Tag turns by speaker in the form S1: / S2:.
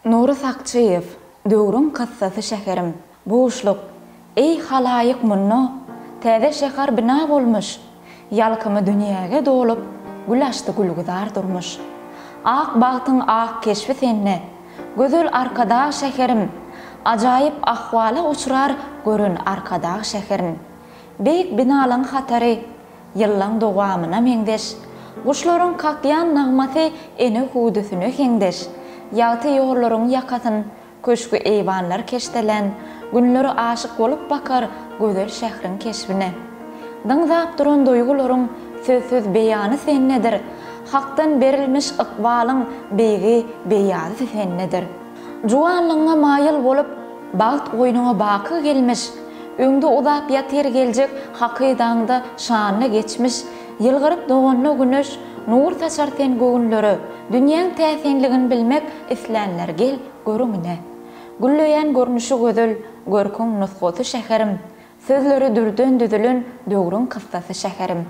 S1: Nuri Sakçıyev, döwrüň kıssasy şäherim. Boşluk, ey halaýyk munno, täze şäher bina bolmuş. Ýalkymy dünýäge dolup, gül açdy gülgüzar durmuş. Ak bagtyň ak keşfi senne, gözel arkadaş şäherim. Ajaýyp ahwala uçurar görün arkadaş şäherin. Beýik binalyň hatary, ýyllaň dowamyna meňdeş. Guşlaryň kakýan nagmasy ene hudusuna heňdeş. Ýagty ýollaryň ýakasyn köşkü eýwanlar keşdelen, günleri aşyk bolup bakar gözel şähriň keşbine. Dıňzap duran duýgularyň sözsüz beýany sennedir. Hakdan berilmiş ykbalyň beýgi beýazy sennedir. Juwanlygyňa maýyl bolup baht oýnuňa baky gelmiş, öňde uzap ýatyr geljek hakydaňda şanly geçmiş, ýylgyryp dogany güneş nur saçar sen göwnleri, dünýäň täsinligini bilmek islenler gel görüňine. Güllüýän görnüşi gözel, görküň nusgaty şäherim, sözleri dürden düzülen döwrüň kıssasy şäherim.